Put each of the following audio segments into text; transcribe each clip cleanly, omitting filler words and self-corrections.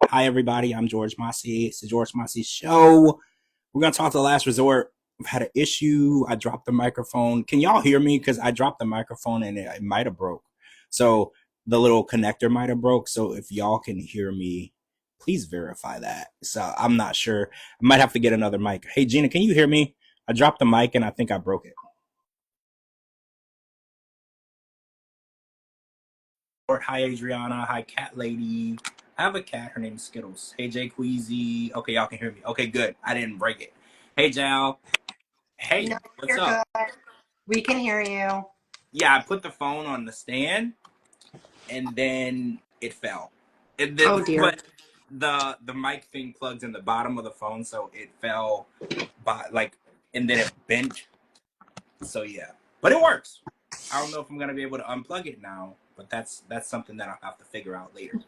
Hi, everybody. I'm George Mossey. It's the George Mossey Show. We're going to talk to the last resort. I've had an issue. I dropped the microphone. Can y'all hear me? Because I dropped the microphone and it might have broke. So the little connector might have broke. So if y'all can hear me, please verify that. So I'm not sure. I might have to get another mic. Hey, Gina, can you hear me? I dropped the mic and I think I broke it. Hi, Adriana. Hi, Cat Lady. I have a cat. Her name's Skittles. Hey, Jay Queasy. Okay, y'all can hear me. Okay, good. I didn't break it. Hey, Jal. Hey, No, what's you're up? good. We can hear you. Yeah, I put the phone on the stand and then it fell. And then, Oh dear. but the mic thing plugs in the bottom of the phone, so it fell by like, and then it bent. So yeah, but it works. I don't know if I'm gonna be able to unplug it now, but that's something that I'll have to figure out later.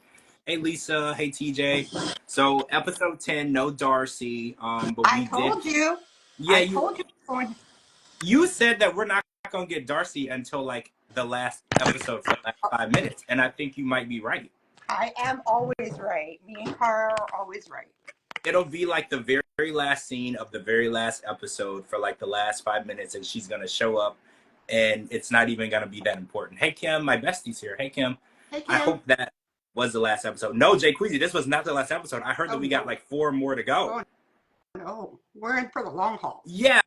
Hey Lisa, hey TJ. So episode 10, no Darcy. But I we did. told you. Yeah, I you told you before. you said that we're not gonna get Darcy until like the last episode for the last 5 minutes, and I think you might be right. I am always right. Me and Cara are always right. It'll be like the very last scene of the very last episode for like the last 5 minutes, and she's gonna show up, and it's not even gonna be that important. Hey Kim, my bestie's here. Hey Kim, Hey I Kim. hope that was the last episode. No, Jay Queasy, this was not the last episode. I heard that Oh we got no. like four more to go. Oh no. We're in for the long haul. Yeah,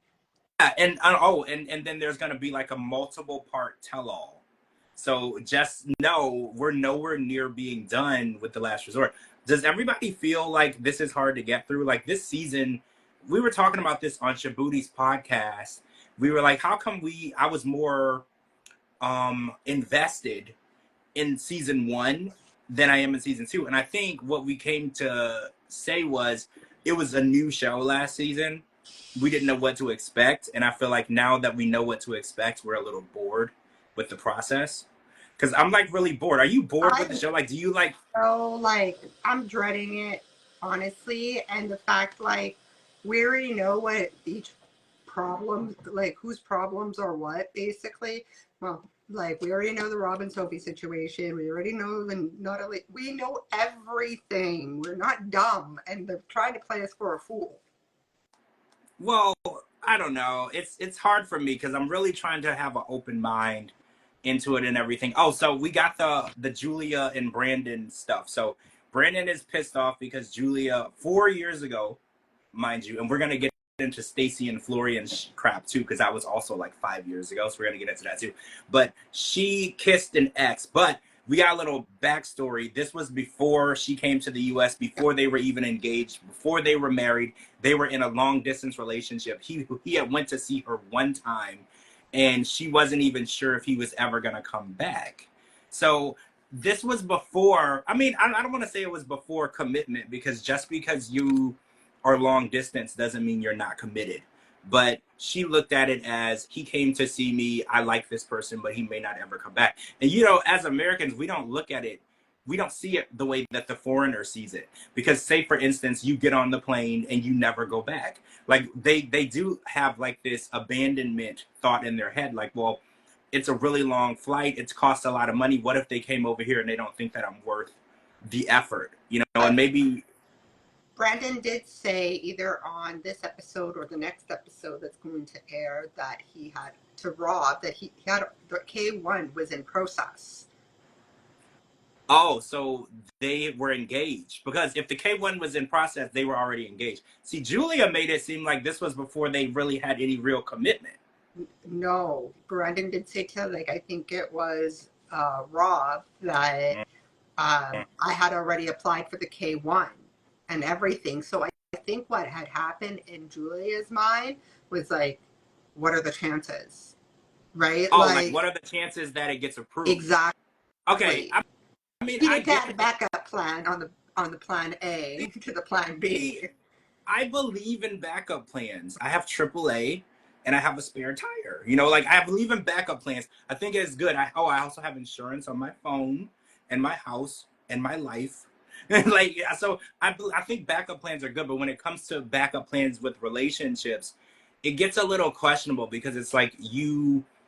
and and then there's gonna be like a multiple part tell all. So just know we're nowhere near being done with the last resort. Does everybody feel like this is hard to get through? Like this season, we were talking about this on Shabuti's podcast. We were like, how come I was more invested in season one than I am in season two? And I think what we came to say was it was a new show last season. We didn't know what to expect. And I feel like now that we know what to expect, we're a little bored with the process. Because I'm like really bored. Are you bored with the I'm show? Like, do you like. so like I'm dreading it, honestly, and the fact like we already know what each problem, like whose problems are what, basically. Well, like we already know the Robin Sophie situation. We already know the not only we know everything. We're not dumb, and they're trying to play us for a fool. Well, I don't know. It's hard for me because I'm really trying to have an open mind into it and everything. Oh, so we got the Julia and Brandon stuff. So Brandon is pissed off because Julia 4 years ago, mind you, and we're gonna get into Stacy and Florian crap too because that was also like 5 years ago. So we're gonna get into that too. But she kissed an ex, but we got a little backstory. This was before she came to the U.S., before they were even engaged, before they were married. They were in a long distance relationship. He had went to see her one time, and she wasn't even sure if he was ever gonna come back. So this was before. I mean, I don't want to say it was before commitment because just because you are long distance doesn't mean you're not committed. But she looked at it as he came to see me. I like this person, but he may not ever come back. And as Americans, we don't look at it, we don't see it the way that the foreigner sees it. Because say for instance, you get on the plane and you never go back. Like they do have like this abandonment thought in their head, like, well, it's a really long flight, it's cost a lot of money. What if they came over here and they don't think that I'm worth the effort? And But maybe. Brandon did say either on this episode or the next episode that's going to air that he had to Rob that he had the K1 was in process. Oh, so they were engaged. Because if the K1 was in process, they were already engaged. See, Julia made it seem like this was before they really had any real commitment. No, Brandon did say to like I think it was Rob that I had already applied for the K1 and everything. So I think what had happened in Julia's mind was like, what are the chances, right? Oh, like Like what are the chances that it gets approved? exactly. Okay, I mean, He I did get have a it. backup plan on the plan A to the plan B. See, I believe in backup plans. I have AAA and I have a spare tire. Like I believe in backup plans. I think it's good. I also have insurance on my phone and my house and my life. Like so I think backup plans are good, but when it comes to backup plans with relationships, it gets a little questionable because it's like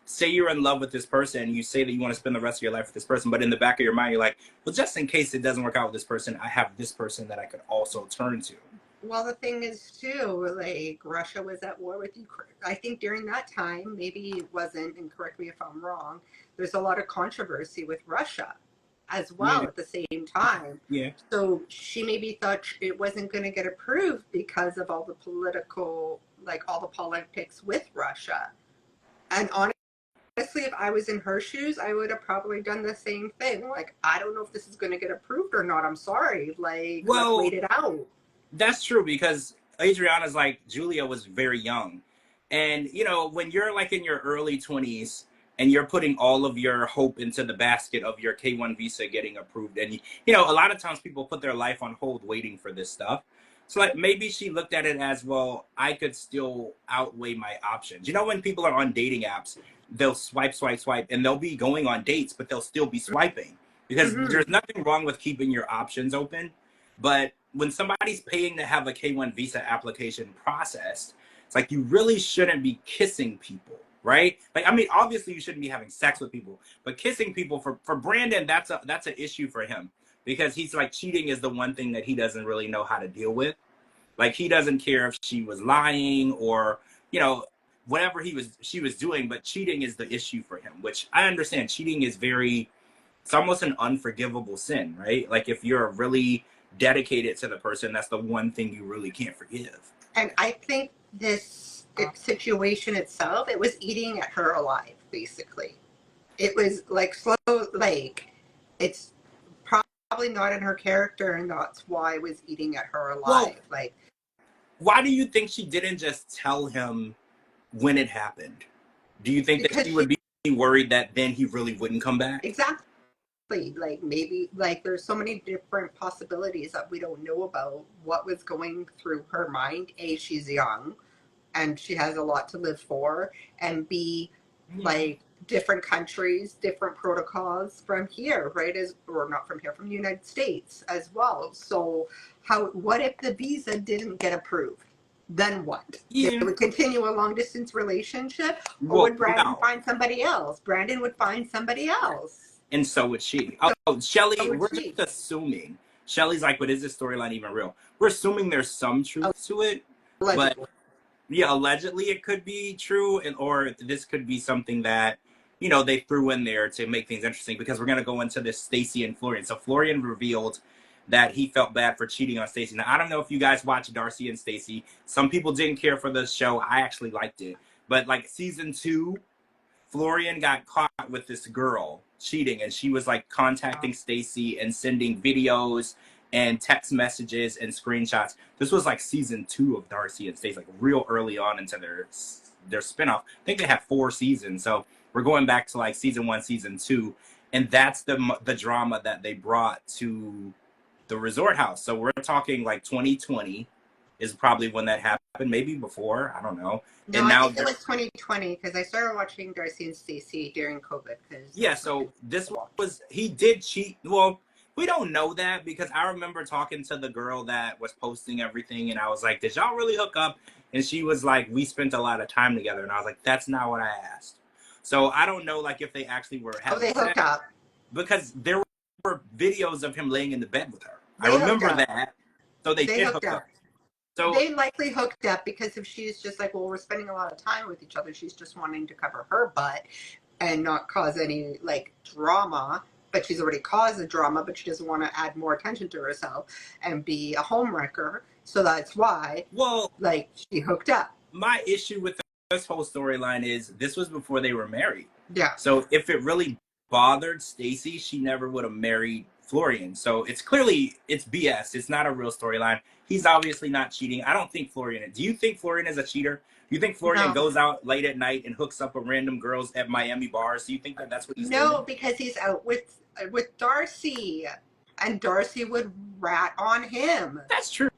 say you're in love with this person, you say that you want to spend the rest of your life with this person, but in the back of your mind, you're like, well, just in case it doesn't work out with this person, I have this person that I could also turn to. Well, the thing is, too, like Russia was at war with Ukraine. I think during that time, maybe it wasn't, and correct me if I'm wrong, there's a lot of controversy with Russia as well Yeah, at the same time. yeah. So she maybe thought it wasn't going to get approved because of all the political, like all the politics with Russia. And honestly, if I was in her shoes, I would have probably done the same thing. Like, I don't know if this is going to get approved or not. I'm sorry. Like, let's Well, wait it out. that's true because Adriana's like Julia was very young. And when you're like in your early 20s and you're putting all of your hope into the basket of your K1 visa getting approved, and a lot of times people put their life on hold waiting for this stuff. So like maybe she looked at it as, well, I could still outweigh my options. When people are on dating apps, they'll swipe, swipe, swipe, and they'll be going on dates, but they'll still be swiping because Mm-hmm. there's nothing wrong with keeping your options open. But when somebody's paying to have a K1 visa application processed, it's like you really shouldn't be kissing people, right? Like, I mean, obviously you shouldn't be having sex with people, but kissing people for Brandon, that's an issue for him because he's like, cheating is the one thing that he doesn't really know how to deal with. Like, he doesn't care if she was lying or whatever she was doing, but cheating is the issue for him, which I understand. Cheating is it's almost an unforgivable sin, right? Like, if you're really dedicated to the person, that's the one thing you really can't forgive. And I think this situation itself, it was eating at her alive, basically. It was like slow, like it's probably not in her character, and that's why it was eating at her Well, alive. Like, why do you think she didn't just tell him when it happened? Do you think that because she she, would be worried that then he really wouldn't come back? exactly, like maybe, like there's so many different possibilities that we don't know about what was going through her mind. A, she's young and she has a lot to live for, and B, like different countries, different protocols from here, right? As or not from here, from the United States as well. So what if the visa didn't get approved? Then what? They Yeah. would continue a long distance relationship, or Well, would Brandon no. find somebody else? Brandon would find somebody else. And so would she. So Oh, Shelly, would we're just she. assuming. Shelly's like, but is this storyline even real? We're assuming there's some truth to it, but Allegedly. yeah, allegedly it could be true, or this could be something that they threw in there to make things interesting. Because we're gonna go into this Stacy and Florian. So Florian revealed that he felt bad for cheating on Stacy. Now I don't know if you guys watch Darcy and Stacy. Some people didn't care for the show. I actually liked it, but like season 2, Florian got caught with this girl cheating, and she was like contacting Stacy and sending videos and text messages and screenshots. This was like season 2 of Darcy and Stacy, like real early on into their spinoff. I think they have 4 seasons, so we're going back to like season 1, season 2, and that's the drama that they brought to the resort house. So we're talking like 2020 is probably when that happened, maybe before, I don't know. No, And I now think it was 2020 because I started watching Darcy and Stacey during COVID. Because yeah, so this was, he did cheat. Well, we don't know that because I remember talking to the girl that was posting everything, and I was like, did y'all really hook up? And she was like, we spent a lot of time together. And I was like, that's not what I asked. So I don't know, like, if they actually were oh, having they hooked sex, up. because there were videos of him laying in the bed with her. I They hooked remember up. that. So they They did hooked hook up. up. So They likely hooked up because if she's just like, well, we're spending a lot of time with each other, she's just wanting to cover her butt and not cause any like drama. But she's already caused the drama, but she doesn't want to add more attention to herself and be a homewrecker. So that's why, well, like, she hooked up. my issue with this whole storyline is this was before they were married. Yeah. So if it really bothered Stacy, she never would have married Florian. So it's BS. It's not a real storyline. He's obviously not cheating. I don't think Florian. Do you think Florian is a cheater? Do you think Florian No. goes out late at night and hooks up with random girls at Miami bars? Do you think that that's what he's doing? No, because he's out with Darcy, and Darcy would rat on him. That's true.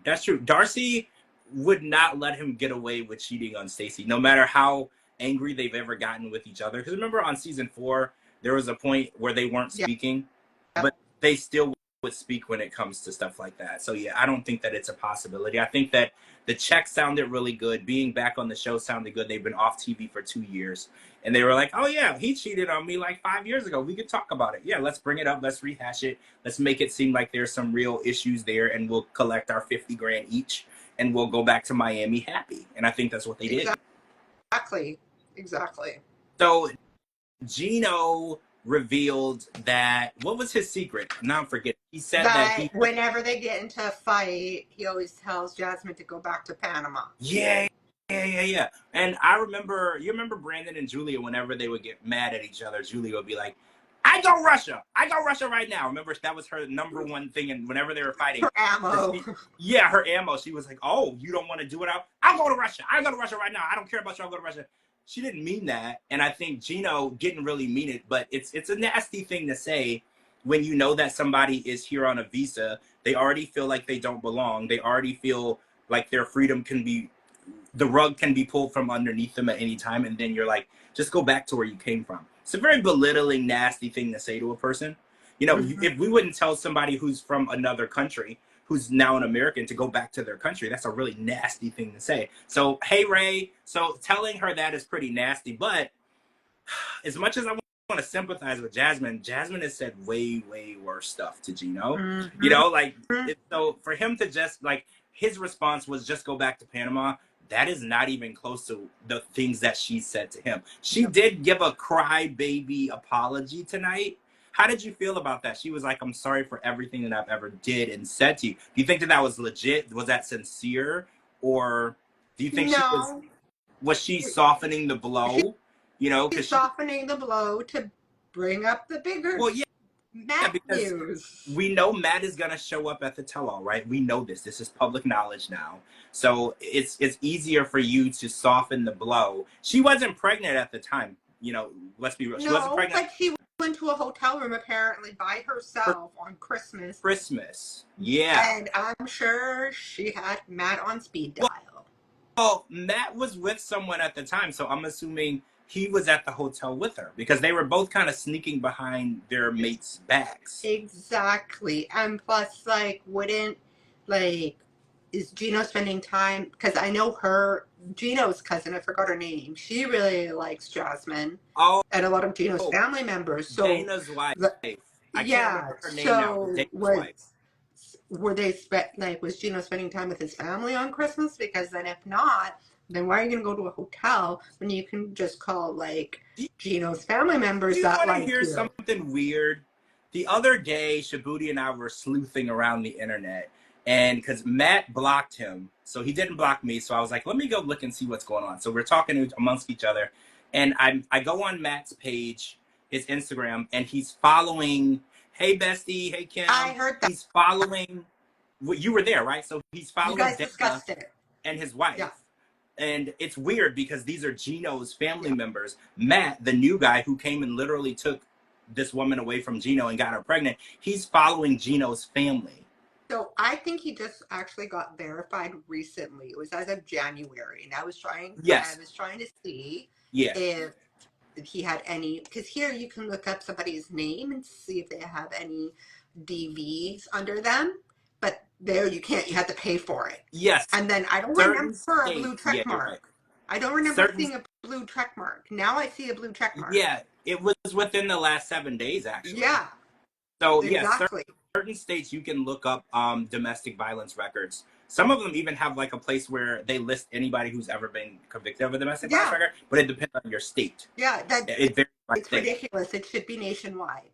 That's true. Darcy would not let him get away with cheating on Stacy, no matter how angry they've ever gotten with each other. Because remember on season 4, there was a point where they weren't Yeah. speaking, but they still would speak when it comes to stuff like that. So yeah, I don't think that it's a possibility. I think that the check sounded really good. Being back on the show sounded good. They've been off TV for 2 years. And they were like, oh yeah, he cheated on me like 5 years ago. We could talk about it. Yeah, let's bring it up. Let's rehash it. Let's make it seem like there's some real issues there, and we'll collect our 50 grand each, and we'll go back to Miami happy. And I think that's what they did. Exactly. So Gino revealed that, what was his secret? Now I'm forgetting. He said that he, whenever they get into a fight, he always tells Jasmine to go back to Panama. Yeah. And I remember, you remember Brandon and Julia, whenever they would get mad at each other, Julia would be like, I go Russia right now. Remember, that was her number one thing, and whenever they were fighting, her ammo. Her ammo. She was like, oh, you don't want to do it out? I'll go to Russia. I'll go to Russia right now. I don't care about you. I'll go to Russia. She didn't mean that, and I think Gino didn't really mean it, but it's a nasty thing to say when you know that somebody is here on a visa. They already feel like they don't belong. They already feel like their freedom the rug can be pulled from underneath them at any time, and then you're like, just go back to where you came from. It's a very belittling, nasty thing to say to a person. You know, if we wouldn't tell somebody who's from another country, who's now an American, to go back to their country, that's a really nasty thing to say. So, hey, Ray, so telling her that is pretty nasty, but as much as I want to sympathize with Jasmine has said way, way worse stuff to Gino. You know, like, so for him to just, like, his response was just go back to Panama. That is not even close to the things that she said to him. She did give a crybaby apology tonight. How did you feel about that? She was like, I'm sorry for everything that I've ever did and said to you. Do you think that was legit? Was that sincere? Or do you think was she softening the blow? You know, because softening the blow to bring up the bigger. Well, yeah. Matt because news. We know Matt is going to show up at the tell-all, right? We know this. This is public knowledge now. So it's easier for you to soften the blow. She wasn't pregnant at the time. You know, let's be real. She wasn't pregnant. But she went to a hotel room apparently by herself on Christmas. Yeah. And I'm sure she had Matt on speed dial. Well, Matt was with someone at the time, so I'm assuming he was at the hotel with her because they were both kind of sneaking behind their mates' backs. Exactly. And plus, like, is Gino spending time? Because I know Gino's cousin, I forgot her name. She really likes Jasmine. Oh. And a lot of Gino's family members. So Dana's wife. I can't remember her name now. Dana's wife. Was Gino spending time with his family on Christmas? Because then if not, then why are you going to go to a hotel when you can just call, like, Gino's family members that like you? Hear something weird? The other day, Shabuti and I were sleuthing around the internet, and because Matt blocked him, so he didn't block me, so I was like, let me go look and see what's going on. So we're talking amongst each other, and I go on Matt's page, his Instagram, and he's following, hey, bestie, hey, Kim. I heard that. He's following, you were there, right? So he's following Dana and his wife. Yeah. And it's weird because these are Gino's family members. Matt, the new guy who came and literally took this woman away from Gino and got her pregnant, he's following Gino's family. So I think he just actually got verified recently. It was as of January. And I was trying to see if he had any, because here you can look up somebody's name and see if they have any DVs under them. But there you can't. You have to pay for it. Yes. And then I don't remember a blue check mark. Right. I don't remember seeing a blue check mark. Now I see a blue check mark. Yeah, it was within the last 7 days, actually. Yeah. So, exactly. Certain states you can look up domestic violence records. Some of them even have like a place where they list anybody who's ever been convicted of a domestic violence record, but it depends on your state. Yeah, it's ridiculous. It should be nationwide.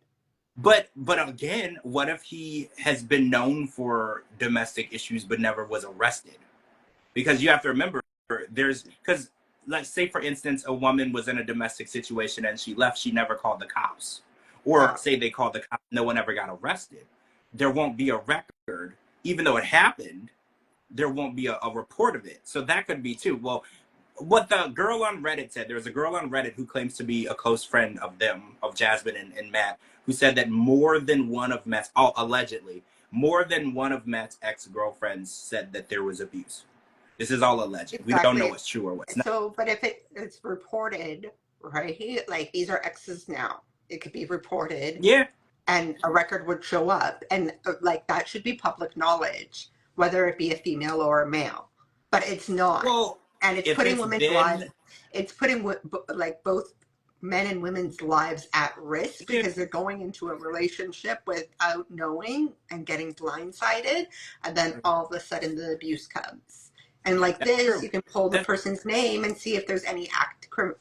But again, what if he has been known for domestic issues but never was arrested? Because you have to remember, because let's say, for instance, a woman was in a domestic situation and she left, she never called the cops. Or say they called the cops, no one ever got arrested. There won't be a record. Even though it happened, there won't be a report of it. So that could be too. Well, what the girl on Reddit said, there was a girl on Reddit who claims to be a close friend of Jasmine and Matt, who said that more than one of Matt's, allegedly, more than one of Matt's ex-girlfriends said that there was abuse. This is all alleged. Exactly. We don't know what's true or what's not. So, but if it's reported, right? Like, these are exes now. It could be reported. Yeah. and a record would show up, and like that should be public knowledge, whether it be a female or a male, but it's not. Well, And it's if putting it's women's lives, been, it's putting like both men and women's lives at risk if because they're going into a relationship without knowing and getting blindsided, and then all of a sudden the abuse comes. And like that's this, true. you can pull the That's person's name and see if there's any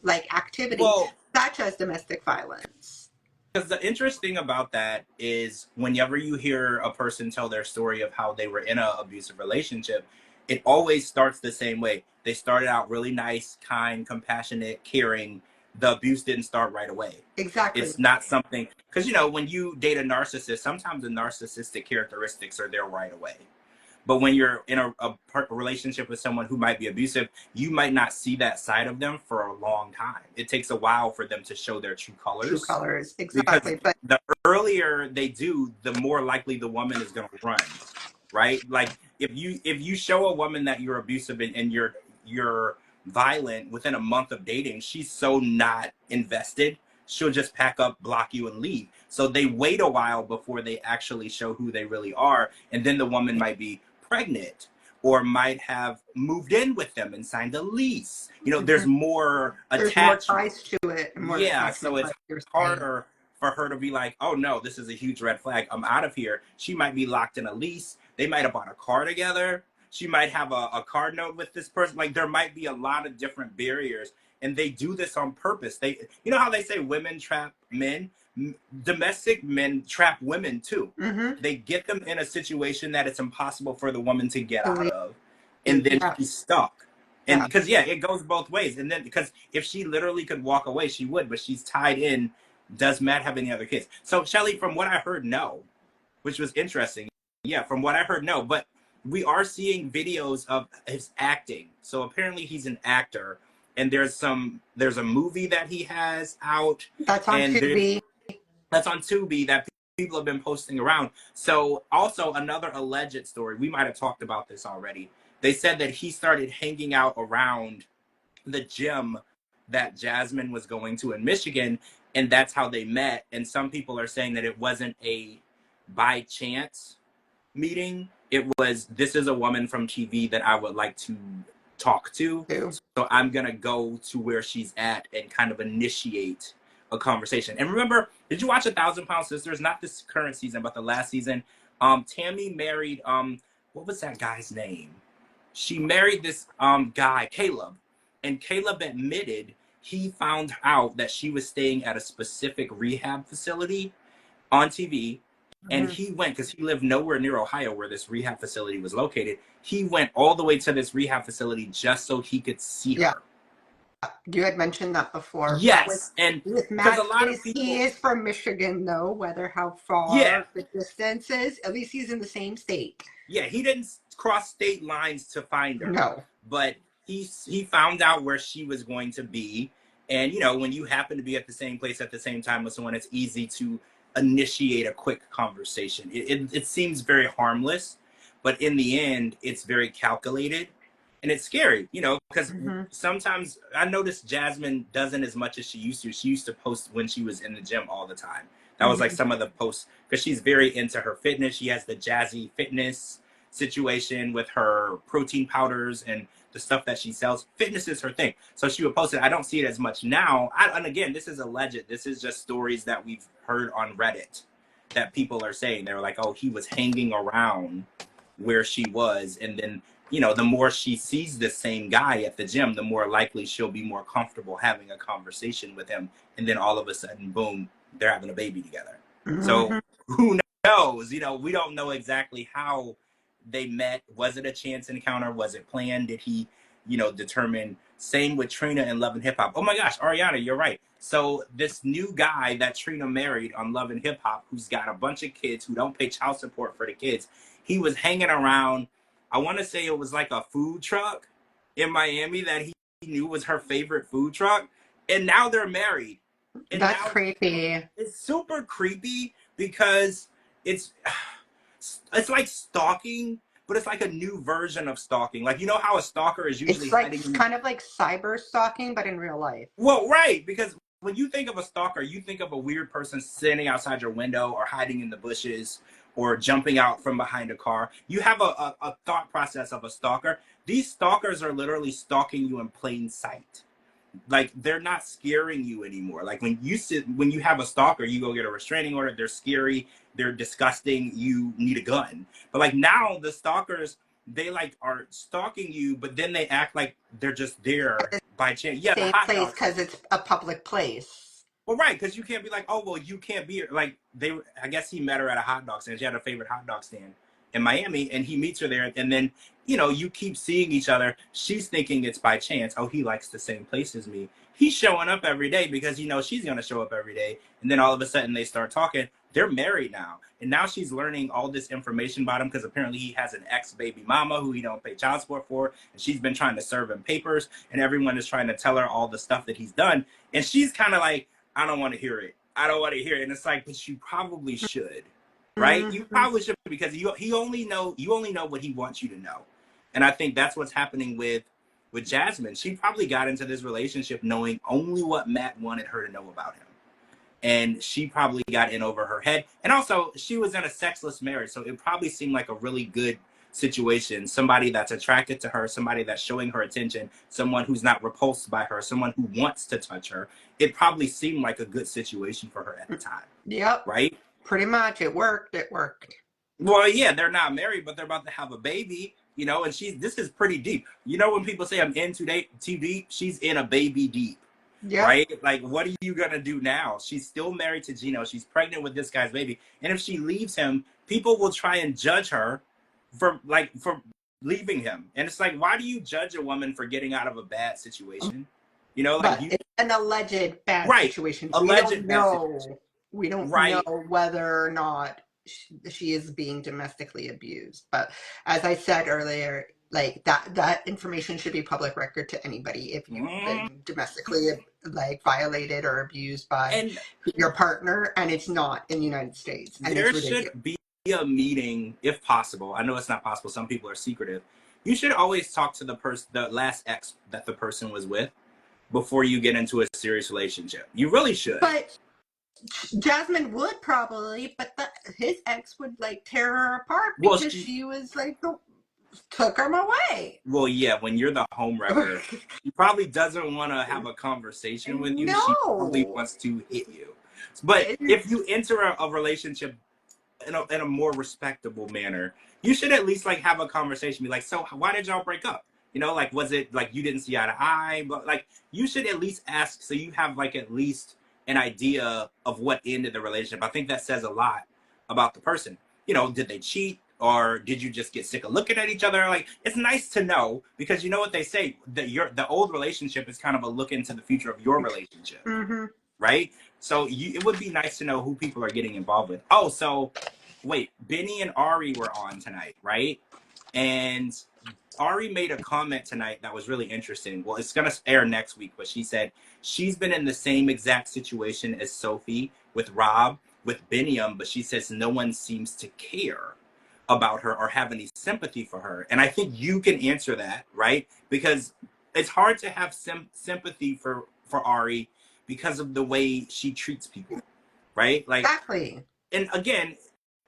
like activity well, such as domestic violence. because the interesting about that is whenever you hear a person tell their story of how they were in an abusive relationship, it always starts the same way. They started out really nice, kind, compassionate, caring. The abuse didn't start right away. Exactly. It's not something, because you know, when you date a narcissist, sometimes the narcissistic characteristics are there right away. But when you're in a relationship with someone who might be abusive, you might not see that side of them for a long time. It takes a while for them to show their true True colors, colors, because exactly. But the earlier they do, the more likely the woman is going to run, right? Like if you show a woman that you're abusive and you're violent within a month of dating, she's so not invested, she'll just pack up, block you, and leave. So they wait a while before they actually show who they really are, and then the woman might be pregnant or might have moved in with them and signed a lease. You know, there's mhm, more there's more attachment. ties to it and more Yeah, so attachment, it's like you're saying. harder for her to be like, oh no, this is a huge red flag, I'm out of here. She might be locked in a lease. They might have bought a car together. She might have a car note with this person. Like there might be a lot of different barriers. And they do this on purpose. They, you know how they say women trap men? Domestic men trap women too. Mm-hmm. They get them in a situation that it's impossible for the woman to get To out leave. of. And then Yeah. she's stuck. And Yeah. because yeah, it goes both ways. And then because if she literally could walk away, she would, but she's tied in. Does Matt have any other kids? So Shelly, from what I heard, no, which was interesting. Yeah, from what I heard, no. But we are seeing videos of his acting. So apparently he's an actor. And there's a movie that he has out, That's on and there's Tubi. that's on Tubi that people have been posting around. So also another alleged story. We might have talked about this already. They said that he started hanging out around the gym that Jasmine was going to in Michigan, and that's how they met. And some people are saying that it wasn't a by chance meeting. It was, this is a woman from TV that I would like to talk to. Too. So I'm going to go to where she's at and kind of initiate a conversation. And remember, did you watch 1,000 Pound Sisters? Not this current season, but the last season. Tammy married, what was that guy's name? She married this guy, Caleb. And Caleb admitted he found out that she was staying at a specific rehab facility on TV, and Mm-hmm. he went because he lived nowhere near Ohio where this rehab facility was located. He went all the way to this rehab facility just so he could see Yeah. her. You had mentioned that before, but Yes, and with because a Matt, lot of he people, is from Michigan, though. Whether how yeah, far the distance is, at least he's in the same state. yeah, he didn't cross state lines to find her, No. but he found out where she was going to be. And you know, when you happen to be at the same place at the same time with someone, it's easy to initiate a quick conversation. It seems very harmless, but in the end, it's very calculated, and it's scary, you know, because Mm-hmm. sometimes I noticed Jasmine doesn't as much as she used to. She used to post when she was in the gym all the time. That was like Mm-hmm. some of the posts, because she's very into her fitness. She has the jazzy fitness situation with her protein powders and the stuff that she sells. Fitness is her thing. So she would post it. I don't see it as much now. And again, this is alleged. This is just stories that we've heard on Reddit that people are saying. They're like, oh, he was hanging around where she was. And then, you know, the more she sees the same guy at the gym, the more likely she'll be more comfortable having a conversation with him. And then all of a sudden, boom, they're having a baby together. So Mm-hmm. who knows? You know, we don't know exactly how they met. Was it a chance encounter? Was it planned? Did he, you know, determine? Same with Trina and Love and Hip Hop. Oh my gosh, Ariana, you're right. So this new guy that Trina married on Love and Hip Hop, who's got a bunch of kids who don't pay child support for the kids, he was hanging around. I want to say it was like a food truck in Miami that he knew was her favorite food truck, and now they're married. And That's now creepy. it's super creepy because it's it's like stalking, but it's like a new version of stalking. Like, you know how a stalker is usually It's like hiding in, kind of like cyber stalking, but in real life. well, right, because when you think of a stalker, you think of a weird person standing outside your window or hiding in the bushes or jumping out from behind a car. You have a thought process of a stalker. These stalkers are literally stalking you in plain sight. Like, they're not scaring you anymore. Like, when you have a stalker, you go get a restraining order. They're scary. They're disgusting. You need a gun. But like now, the stalkers, they like are stalking you, but then they act like they're just there by chance. Yeah, the Same hot place dog stand. because it's a public place. Well, right, because you can't be like, oh, well, you can't be like they. I guess he met her at a hot dog stand. She had a favorite hot dog stand in Miami, and he meets her there, and then you keep seeing each other. She's thinking it's by chance. Oh, he likes the same place as me. He's showing up every day because she's gonna show up every day, and then all of a sudden they start talking. They're married now, and now she's learning all this information about him because apparently he has an ex-baby mama who he don't pay child support for, and she's been trying to serve him papers, and everyone is trying to tell her all the stuff that he's done, and she's kind of like, I don't want to hear it. I don't want to hear it. And it's like, but you probably should, right? You Mm-hmm. probably should, because you only know what he wants you to know. And I think that's what's happening with Jasmine. She probably got into this relationship knowing only what Matt wanted her to know about him. And she probably got in over her head. And also, she was in a sexless marriage, so it probably seemed like a really good situation. Somebody that's attracted to her, somebody that's showing her attention, someone who's not repulsed by her, someone who wants to touch her. It probably seemed like a good situation for her at the time. Yep. Right? Pretty much. It worked. Well, yeah, they're not married, but they're about to have a baby, and this is pretty deep. When people say I'm in too deep, she's in a baby deep. Yep. Right? Like, what are you going to do now? She's still married to Gino. She's pregnant with this guy's baby. And if she leaves him, people will try and judge her for leaving him. And it's like, why do you judge a woman for getting out of a bad situation? But it's an alleged bad situation. Alleged bad situation. We don't know whether or not she is being domestically abused. But as I said earlier, like that information should be public record to anybody if you've been domestically violated or abused by your partner, and it's not in the United States. And there should be a meeting, if possible. I know it's not possible. Some people are secretive. You should always talk to the last ex that the person was with before you get into a serious relationship. You really should. But Jasmine would probably, but his ex would tear her apart because she was took him away. Well, yeah, when you're the homewrecker, he probably doesn't want to have a conversation with you. No. She probably wants to hit you. But if you enter a relationship in a more respectable manner, you should at least have a conversation. Be like, so why did y'all break up? Was it you didn't see eye to eye? But you should at least ask, so you have at least an idea of what ended the relationship. I think that says a lot about the person. Did they cheat? Or did you just get sick of looking at each other? It's nice to know, because you know what they say, that the old relationship is kind of a look into the future of your relationship. Mm-hmm. Right? So it would be nice to know who people are getting involved with. Oh, so wait, Benny and Ari were on tonight, right? And Ari made a comment tonight that was really interesting. Well, it's going to air next week, but she said she's been in the same exact situation as Sophie with Rob, with Biniam, but she says no one seems to care about her or have any sympathy for her. And I think you can answer that, right? Because it's hard to have sympathy for Ari because of the way she treats people, right? Exactly. And again,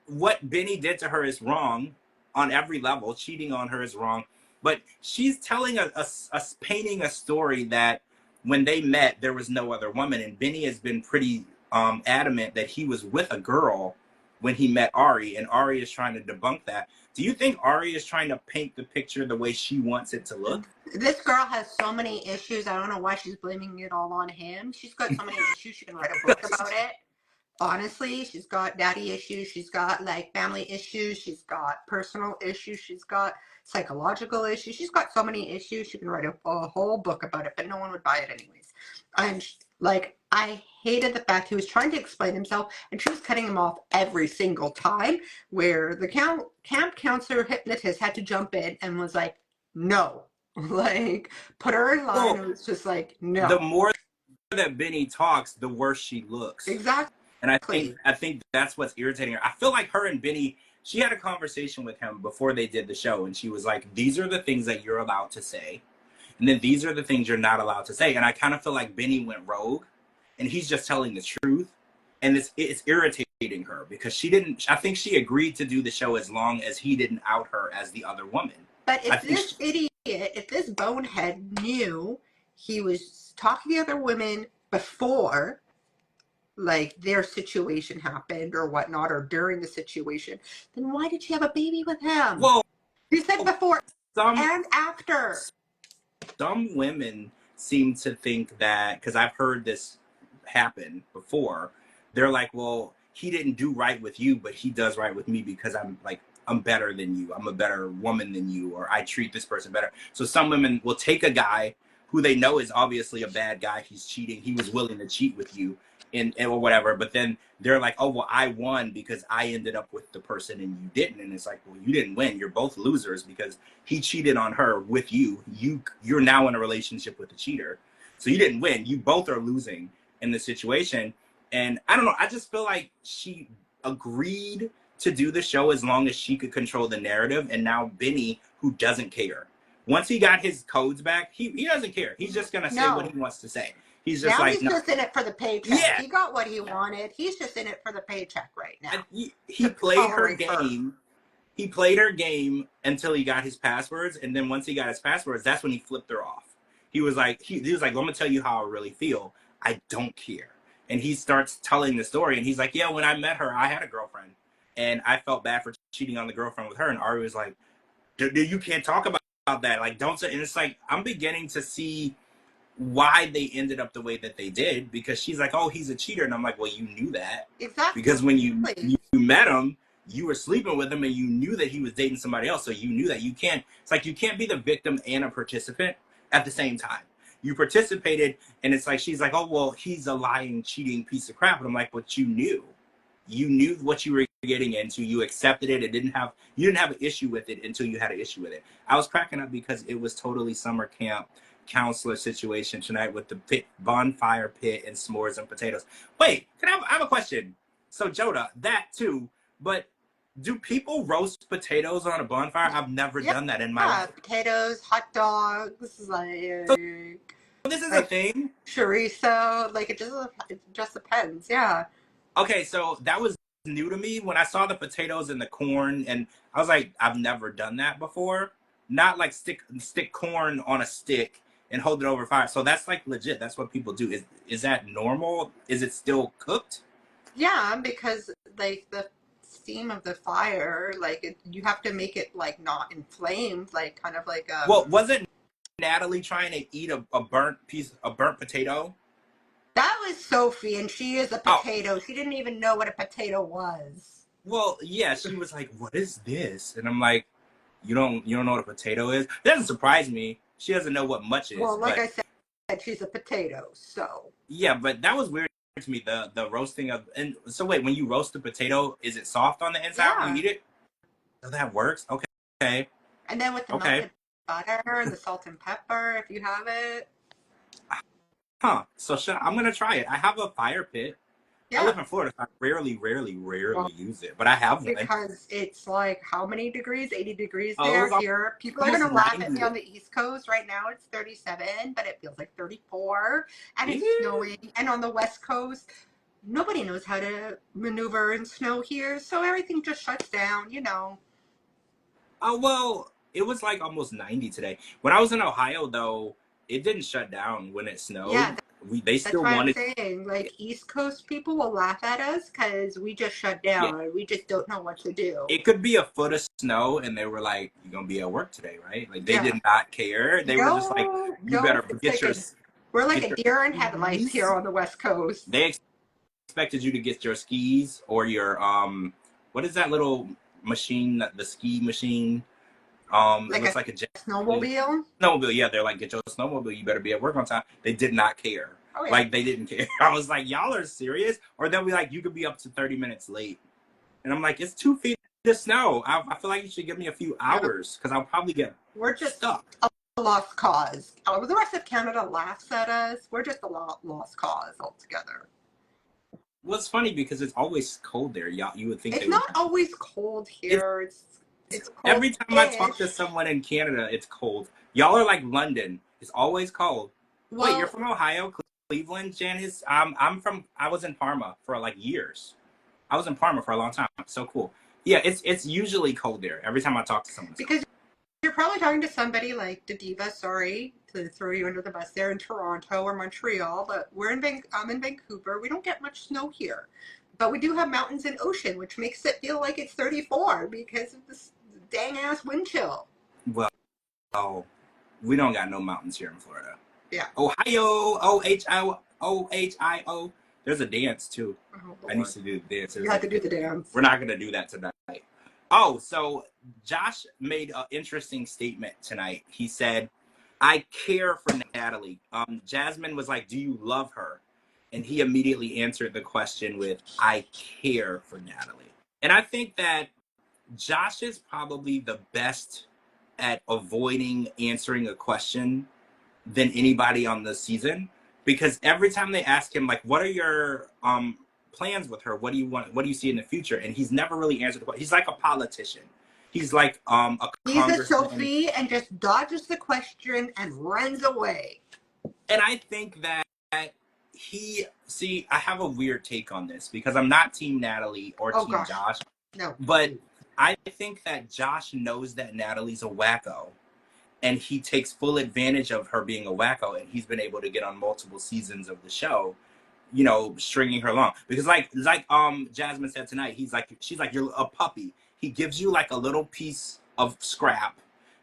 what Benny did to her is wrong on every level. Cheating on her is wrong. But she's telling us painting a story that when they met, there was no other woman. And Benny has been pretty adamant that he was with a girl when he met Ari, and Ari is trying to debunk that. Do you think Ari is trying to paint the picture the way she wants it to look? This girl has so many issues. I don't know why she's blaming it all on him. She's got so many issues. She can write a book about it. Honestly, she's got daddy issues. She's got family issues. She's got personal issues. She's got psychological issues. She's got so many issues. She can write a whole book about it, but no one would buy it anyways. And I hated the fact he was trying to explain himself, and she was cutting him off every single time, where the camp counselor hypnotist had to jump in and was like, no. Put her in line. Well, it was just no. The more that Benny talks, the worse she looks. Exactly. And I think that's what's irritating her. I feel like her and Benny, she had a conversation with him before they did the show, and she was like, these are the things that you're allowed to say, and then these are the things you're not allowed to say. And I kind of feel like Benny went rogue, and he's just telling the truth. And it's irritating her because she didn't. I think she agreed to do the show as long as he didn't out her as the other woman. But I if think this idiot, if this bonehead knew he was talking to other women before, like their situation happened or whatnot, or during the situation, then why did she have a baby with him? well, You said before some and after. some women seem to think that, because I've heard this happen before, they're like, well, he didn't do right with you, but he does right with me because I'm better than you. I'm a better woman than you, or I treat this person better. So some women will take a guy who they know is obviously a bad guy. He's cheating. He was willing to cheat with you and or whatever. But then they're like, oh, well, I won because I ended up with the person and you didn't. And it's like, well, you didn't win. You're both losers because he cheated on her with you. You're now in a relationship with a cheater. So you didn't win. You both are losing in the situation. And I don't know. I just feel like she agreed to do the show as long as she could control the narrative. And now Benny, who doesn't care, once he got his codes back, he doesn't care. He's just going to say what No. he wants to say. He's just Now like, he's no. just in it for the paycheck. Yeah. He got what he wanted. He's just in it for the paycheck right now. He played her game. He played her game until he got his passwords, and then once he got his passwords, that's when he flipped her off. He was like, he was like, I'm gonna tell you how I really feel. I don't care. And he starts telling the story, and he's like, yeah, when I met her, I had a girlfriend, and I felt bad for cheating on the girlfriend with her. And Ari was like, you can't talk about that. Like, don't say. And it's like, I'm beginning to see why they ended up the way that they did, because she's like, oh, he's a cheater. And I'm like, well, you knew that. Exactly. Because when you met him, you were sleeping with him and you knew that he was dating somebody else. So you knew that. It's like, you can't be the victim and a participant at the same time. You participated, and it's like, she's like, oh, well, he's a lying, cheating piece of crap. And I'm like, but you knew what you were getting into. You accepted it. You didn't have an issue with it until you had an issue with it. I was cracking up because it was totally summer camp counselor situation tonight with the bonfire pit and s'mores and potatoes. Wait, I have a question. So Joda, that too, but do people roast potatoes on a bonfire? I've never done that in my life. Potatoes, hot dogs, like So this is a thing. Chorizo, like it just depends. Yeah. Okay, so that was new to me when I saw the potatoes and the corn, and I was like, I've never done that before. Not like stick corn on a stick and hold it over fire. So that's like legit. That's what people do. Is that normal? Is it still cooked? Yeah, because like the steam of the fire, like you have to make it like not inflamed, like kind of like Well, wasn't Natalie trying to eat a burnt potato? That was Sophie, and she is a potato. She didn't even know what a potato was. Well, yeah, she was like, "What is this?" And I'm like, "You don't know what a potato is?" It doesn't surprise me. She doesn't know what much is. Well, like I said, she's a potato. So yeah, but that was weird to me. The roasting of, and so wait, when you roast the potato, is it soft on the inside when you eat it? So that works. Okay. And then with the melted butter and the salt and pepper, if you have it. Huh. So I'm gonna try it. I have a fire pit. Yeah. I live in Florida. So I rarely use it, but I have one. Because it's like how many degrees? 80 degrees there. Here, people are gonna laugh at me on the East Coast. Right now, it's 37, but it feels like 34, and it's snowing. And on the West Coast, nobody knows how to maneuver in snow here, so everything just shuts down. Oh well, it was like almost 90 today. When I was in Ohio, though, it didn't shut down when it snowed. Yeah, they still wanted. That's what I'm saying. Like East Coast people will laugh at us because we just shut down. Yeah. We just don't know what to do. It could be a foot of snow, and they were like, "You're gonna be at work today, right?" Like they did not care. They were just like, "You better get your." We're like a deer in headlights here on the West Coast. They expected you to get your skis or your what is that little machine? The ski machine. It looks like a snowmobile. Snowmobile, yeah. They're like, get your snowmobile. You better be at work on time. They did not care. Oh, yeah. Like they didn't care. I was like, y'all are serious? Or they'll be like, you could be up to 30 minutes late. And I'm like, it's 2 feet of snow. I feel like you should give me a few hours because I'll probably get. We're just stuck. A lost cause. The rest of Canada laughs at us. We're just a lost cause altogether. Well, it's funny because it's always cold there. You would think it's not always cold here. It's cold. Every time I talk to someone in Canada, it's cold. Y'all are like London. It's always cold. Well, wait, you're from Ohio, Cleveland, Janice. I was in Parma for like years. I was in Parma for a long time. So cool. Yeah, it's usually cold there. Every time I talk to someone, it's cold. Because you're probably talking to somebody like the diva. Sorry to throw you under the bus. There in Toronto or Montreal, but I'm in Vancouver. We don't get much snow here, but we do have mountains and ocean, which makes it feel like it's 34 because of this dang ass wind chill. Well, we don't got no mountains here in Florida. Yeah. Ohio, Ohio. There's a dance too. Oh, I need to do the dance. you have to do the dance. We're not gonna do that tonight. Oh, so Josh made an interesting statement tonight. He said, "I care for Natalie." Jasmine was like, "Do you love her?" And he immediately answered the question with, "I care for Natalie." And I think that Josh is probably the best at avoiding answering a question than anybody on the season, because every time they ask him like, what are your plans with her, what do you want, what do you see in the future, and he's never really answered the question. He's like a politician. He's like a He's a congressman. Sophie and just dodges the question and runs away. And I think that I have a weird take on this because I'm not team Natalie or team Josh. No. But I think that Josh knows that Natalie's a wacko, and he takes full advantage of her being a wacko, and he's been able to get on multiple seasons of the show, you know, stringing her along. Because like Jasmine said tonight, she's like, you're a puppy. He gives you like a little piece of scrap,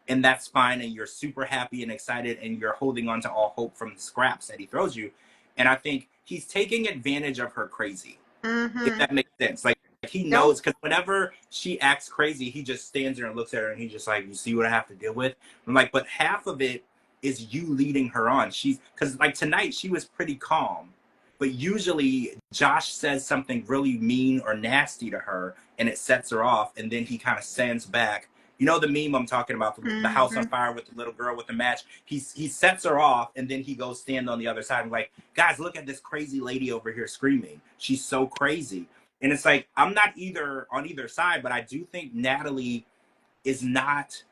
and that's fine, and you're super happy and excited, and you're holding on to all hope from the scraps that he throws you. And I think he's taking advantage of her crazy, if that makes sense. Like he knows, because whenever she acts crazy, he just stands there and looks at her, and he's just like, you see what I have to deal with? I'm like, but half of it is you leading her on. Because like tonight, she was pretty calm. But usually Josh says something really mean or nasty to her, and it sets her off, and then he kind of sends back. You know the meme I'm talking about, the house on fire with the little girl with the match? He sets her off, and then he goes stand on the other side. I'm like, guys, look at this crazy lady over here screaming. She's so crazy. And it's like, I'm not on either side, but I do think Natalie she's not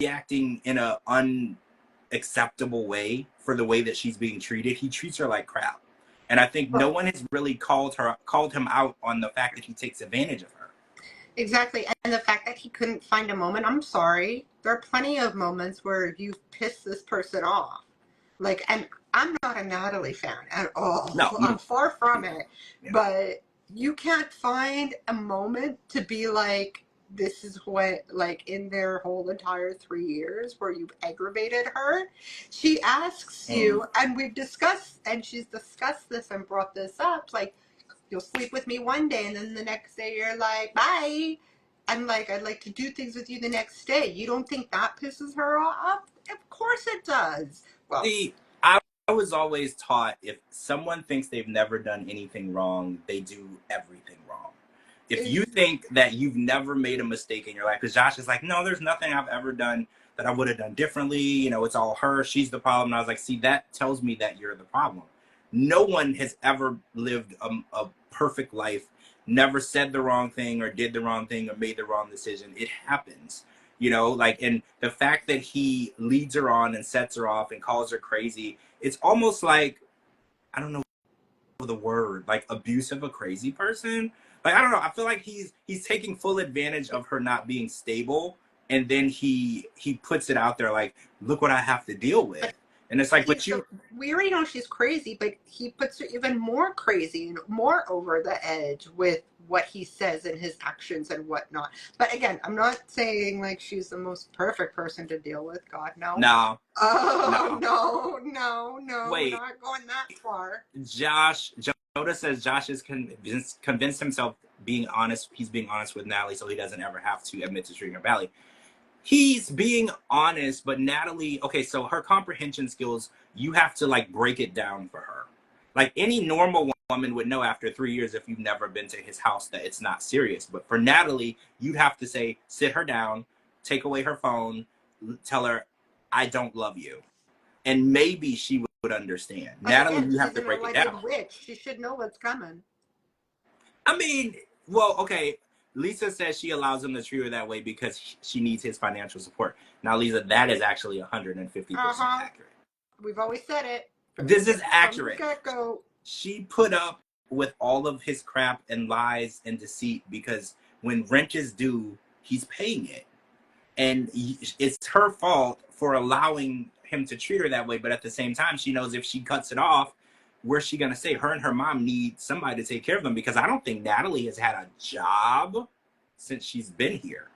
reacting in a unacceptable way for the way that she's being treated. He treats her like crap. And I think no one has really called him out on the fact that he takes advantage of her. Exactly. And the fact that he couldn't find a moment, I'm sorry. There are plenty of moments where you've pissed this person off. Like, and I'm not a Natalie fan at all. No, I'm far from it. Yeah. But you can't find a moment to be like, this is what, like, in their whole entire 3 years where you've aggravated her. She asks you, and she's discussed this and brought this up, like, you'll sleep with me one day, and then the next day you're like, bye. I'm like, I'd like to do things with you the next day. You don't think that pisses her off? Of course it does. Well, see, I was always taught if someone thinks they've never done anything wrong, they do everything wrong. If you think that you've never made a mistake in your life, because Josh is like, no, there's nothing I've ever done that I would have done differently. You know, it's all her. She's the problem. And I was like, see, that tells me that you're the problem. No one has ever lived a perfect life, never said the wrong thing or did the wrong thing or made the wrong decision. It happens, you know, like, and the fact that he leads her on and sets her off and calls her crazy, it's almost like, I don't know the word, like abusive, a crazy person. Like, I don't know. I feel like he's taking full advantage of her not being stable. And then he puts it out there like, look what I have to deal with. And it's like, we already know she's crazy, but he puts her even more crazy and more over the edge with what he says and his actions and whatnot. But again, I'm not saying like she's the most perfect person to deal with. God, no. No. Oh, no. Wait. We're not going that far. Joda says Josh is convinced himself he's being honest with Natalie so he doesn't ever have to admit to treating her badly. He's being honest, but Natalie, okay, so her comprehension skills, you have to like break it down for her. Like any normal woman would know after 3 years if you've never been to his house that it's not serious. But for Natalie, you'd have to say, sit her down, take away her phone, tell her, I don't love you. And maybe she would understand. But Natalie, again, you have to break it down. Witch. She should know what's coming. I mean, well, okay. Lisa says she allows him to treat her that way because she needs his financial support. Now, Lisa, that is actually 150% accurate. We've always said it. This is From the accurate. get-go. She put up with all of his crap and lies and deceit because when rent is due, he's paying it. And it's her fault for allowing him to treat her that way. But at the same time, she knows if she cuts it off, where's she gonna stay? Her and her mom need somebody to take care of them, because I don't think Natalie has had a job since she's been here.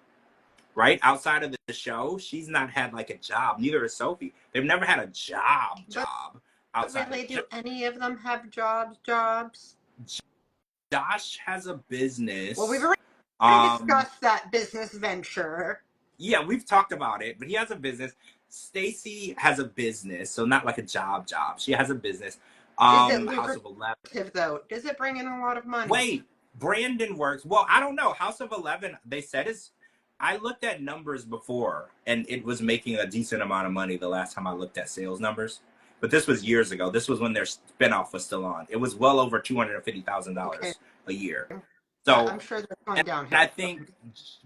Right outside of the show, she's not had like a job. Neither has Sophie. They've never had a job But outside of really, the show. do any of them have jobs? Josh has a business. Well, we've already discussed that business venture. Yeah, we've talked about it, but he has a business. Stacy has a business, so not like a job. She has a business. Is it House of 11. lucrative though? Does it bring in a lot of money? Wait, Brandon works. Well, I don't know. House of 11, they said is. I looked at numbers before, and it was making a decent amount of money the last time I looked at sales numbers. But this was years ago. This was when their spinoff was still on. It was well over $250,000 a year. So yeah, I'm sure that's going down here. I think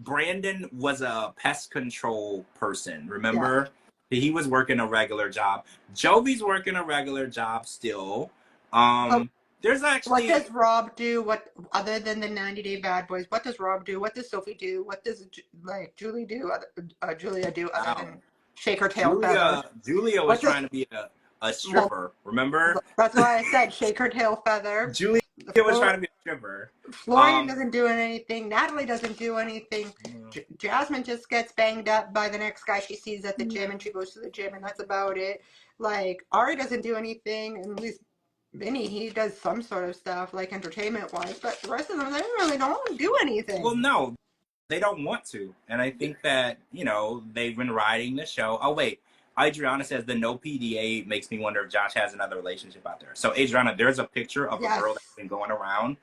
Brandon was a pest control person. Remember? Yeah. He was working a regular job. Jovi's working a regular job still. There's actually. What does Rob do? What other than the 90-Day Bad Boys? What does Rob do? What does Sophie do? What does Julie do? Julia do other than shake her tail feather? Julia was trying to be a stripper. Remember? That's why I said shake her tail feather. Julia was trying to be a stripper. Florian doesn't do anything. Natalie doesn't do anything. Jasmine just gets banged up by the next guy she sees at the gym, and she goes to the gym, and that's about it. Like Ari doesn't do anything, and at least Vinny, he does some sort of stuff like entertainment wise, but the rest of them, they really don't do anything. Well, no, they don't want to. And I think that, they've been riding the show. Oh, wait. Adriana says the no PDA makes me wonder if Josh has another relationship out there. So, Adriana, there's a picture of a girl that's been going around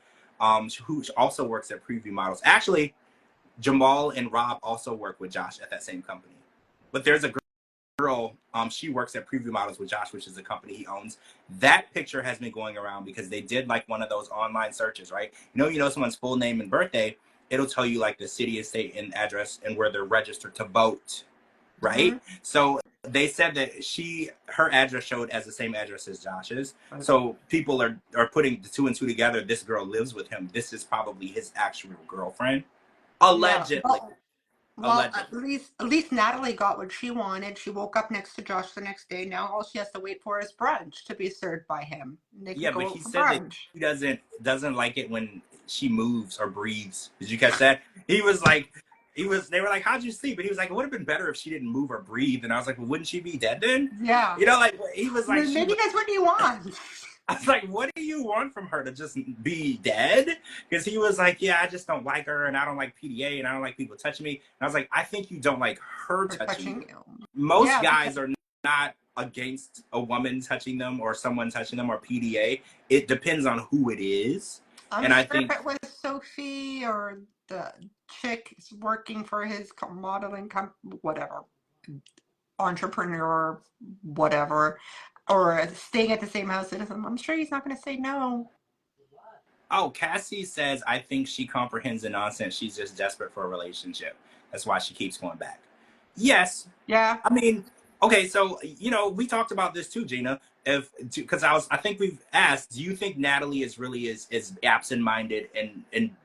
who also works at Preview Models. Actually, Jamal and Rob also work with Josh at that same company. But there's a girl, she works at Preview Models with Josh, which is a company he owns. That picture has been going around because they did like one of those online searches, right? You know someone's full name and birthday, it'll tell you like the city, state, and address and where they're registered to vote, right? Mm-hmm. So they said that her address showed as the same address as Josh's. Okay. So people are putting the two and two together. This girl lives with him. This is probably his actual girlfriend, allegedly. Yeah. Well, at least Natalie got what she wanted. She woke up next to Josh the next day. Now all she has to wait for is brunch to be served by him. Yeah, but he said that he doesn't like it when she moves or breathes. Did you catch that? They were like, how'd you sleep? And he was like, it would have been better if she didn't move or breathe. And I was like, well, wouldn't she be dead then? Yeah. He was like, maybe that's what you want. I was like, what do you want from her, to just be dead? Because he was like, yeah, I just don't like her, and I don't like PDA, and I don't like people touching me. And I was like, I think you don't like her touching you. Most guys are not against a woman touching them or someone touching them or PDA. It depends on who it is. I think if it was Sophie or the chick working for his modeling company, whatever, entrepreneur, whatever, or staying at the same house as him, I'm sure he's not going to say no. Oh, Cassie says, I think she comprehends the nonsense. She's just desperate for a relationship. That's why she keeps going back. Yes. Yeah. I mean, okay, so, we talked about this too, Gina. Because I think we've asked, do you think Natalie is really as absent-minded and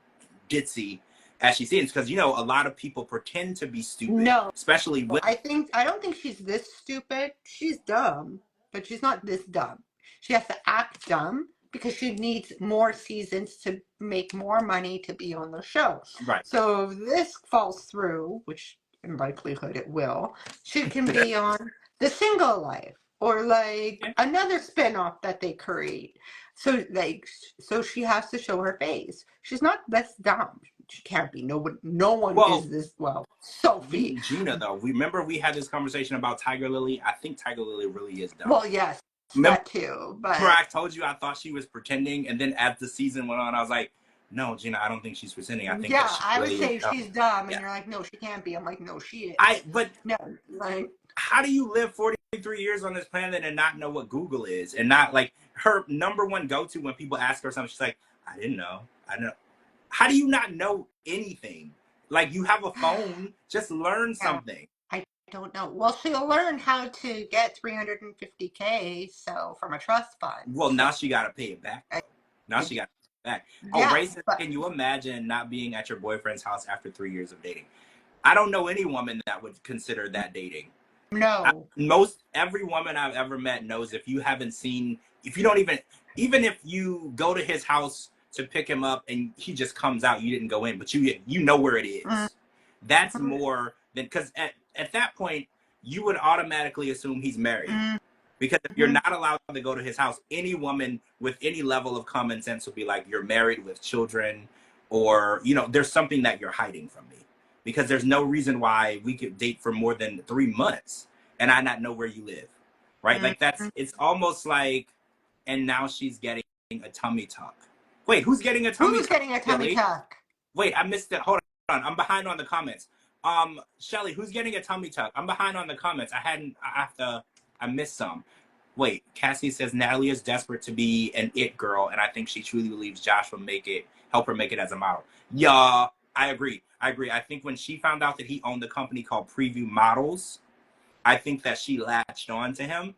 ditzy as she seems? Because, a lot of people pretend to be stupid. No. Especially with... I don't think she's this stupid. She's dumb. But she's not this dumb. She has to act dumb because she needs more seasons to make more money to be on the show. Right. So if this falls through, which in likelihood it will, she can be on The Single Life or another spinoff that they create. So she has to show her face. She's not this dumb. She can't be. No one is this. Well, Sophie. Gina, though, remember we had this conversation about Tiger Lily? I think Tiger Lily really is dumb. Well, yes, that too. But I told you I thought she was pretending, and then as the season went on, I was like, no, Gina, I don't think she's pretending. I think I would say she's dumb, and you're like, no, she can't be. I'm like, no, she is. How do you live 43 years on this planet and not know what Google is, and not her number one go-to when people ask her something? She's like, I didn't know. I know. How do you not know anything? You have a phone, just learn something. I don't know. Well, she'll learn how to get 350K, so from a trust fund. Well, So now she got to pay it back, though. Now she got to pay it back. Oh, yeah, Ray says, but can you imagine not being at your boyfriend's house after 3 years of dating? I don't know any woman that would consider that dating. no. Every woman I've ever met knows if you haven't seen, if you don't even if you go to his house to pick him up and he just comes out, you didn't go in, but you know where it Mm-hmm. is. That's more than, because at that point you would automatically assume he's married. Because if you're not allowed to go to his house, any woman with any level of common sense would be like, you're married with children, or, there's something that you're hiding from me. Because there's no reason why we could date for more than 3 months and I not know where you live. Right? Like it's almost like, and now she's getting a tummy tuck. Wait, who's getting a tummy Who's tuck? getting a tummy Shelly? tuck? Wait, I missed it. Hold on. I'm behind on the comments. Shelly, who's getting a tummy tuck? I'm behind on the comments. I missed some. Wait, Cassie says Natalie is desperate to be an it girl, and I think she truly believes Josh will help her make it as a model. Yeah, I agree. I think when she found out that he owned a company called Preview Models, I think that she latched on to him.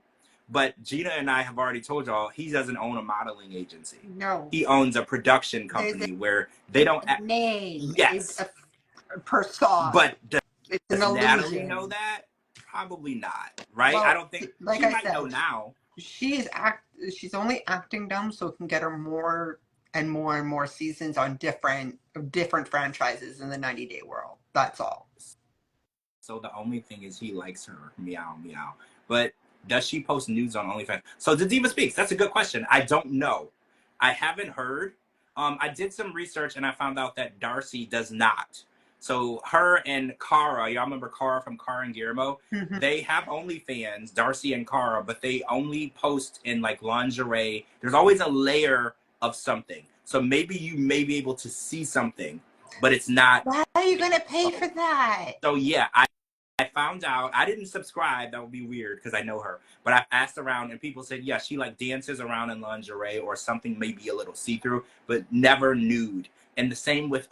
But Gina and I have already told y'all he doesn't own a modeling agency. No. He owns a production company where they don't. Name. Yes. A persona. But it's does an Natalie illusion. know that? Probably not, right? Well, I don't think, like she I might said, know now. She's only acting dumb, so it can get her more and more and more seasons on different franchises in the 90-day world. That's all. So the only thing is he likes her, meow, meow. But does she post nudes on OnlyFans? So the Diva Speaks, that's a good question. I don't know. I haven't heard. I did some research and I found out that Darcy does not. So her and Cara, y'all remember Cara from Cara and Guillermo? Mm-hmm. They have OnlyFans, Darcy and Cara, but they only post in like lingerie. There's always a layer of something. So maybe you may be able to see something, but it's not. Why are you going to pay for that? So yeah, I found out. I didn't subscribe. That would be weird because I know her. But I asked around and people said, yeah, she like dances around in lingerie or something maybe a little see-through, but never nude. And the same with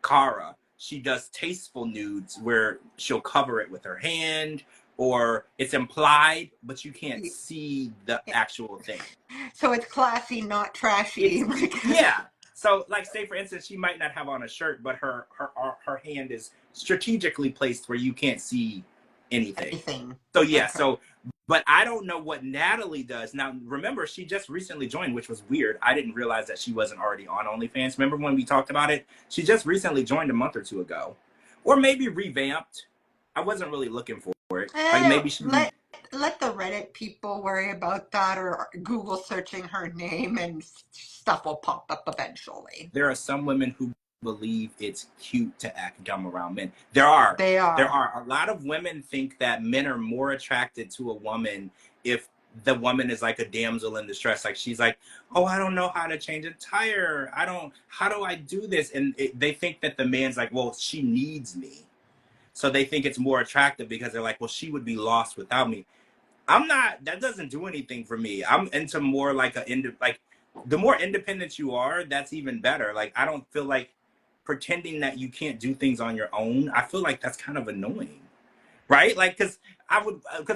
Cara. She does tasteful nudes where she'll cover it with her hand or it's implied, but you can't see the actual thing. So it's classy, not trashy. Yeah. So, like, say for instance, she might not have on a shirt, but her hand is strategically placed where you can't see anything. So yeah. Okay. So, but I don't know what Natalie does now. Remember, she just recently joined, which was weird. I didn't realize that she wasn't already on OnlyFans. Remember when we talked about it? She just recently joined a month or two ago, or maybe revamped. I wasn't really looking for it. Like maybe she. Let the Reddit people worry about that, or Google searching her name and stuff will pop up eventually. There are some women who believe it's cute to act dumb around men. There are. A lot of women think that men are more attracted to a woman if the woman is like a damsel in distress. Like she's like, oh, I don't know how to change a tire. How do I do this? And they think that the man's like, well, she needs me. So they think it's more attractive because they're like, well, she would be lost without me. I'm not, that doesn't do anything for me. I'm into more like the more independent you are, that's even better. Like, I don't feel like pretending that you can't do things on your own. I feel like that's kind of annoying, right? Like, because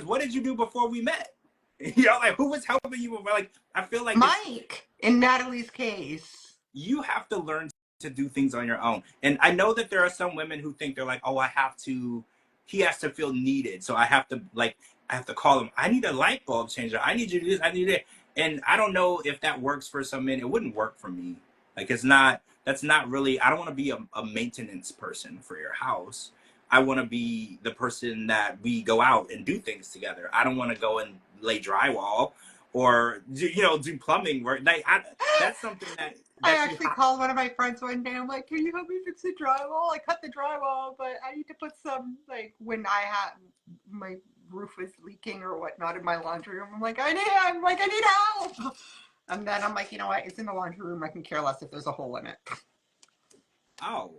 what did you do before we met? Like, who was helping you? Like, I feel like Mike, in Natalie's case. You have to learn to do things on your own. And I know that there are some women who think they're like, oh, he has to feel needed. So I have to call him. I need a light bulb changer. I need you to do this. I need it. And I don't know if that works for some men. It wouldn't work for me. Like, that's not really, I don't want to be a maintenance person for your house. I want to be the person that we go out and do things together. I don't want to go and lay drywall or do plumbing work. Like, that's something that I actually called one of my friends one day. I'm like, can you help me fix the drywall? I cut the drywall, but I need to put some, like, when my roof is leaking or whatnot in my laundry room. I'm like, I need help. And then I'm like, you know what? It's in the laundry room. I can care less if there's a hole in it. Oh,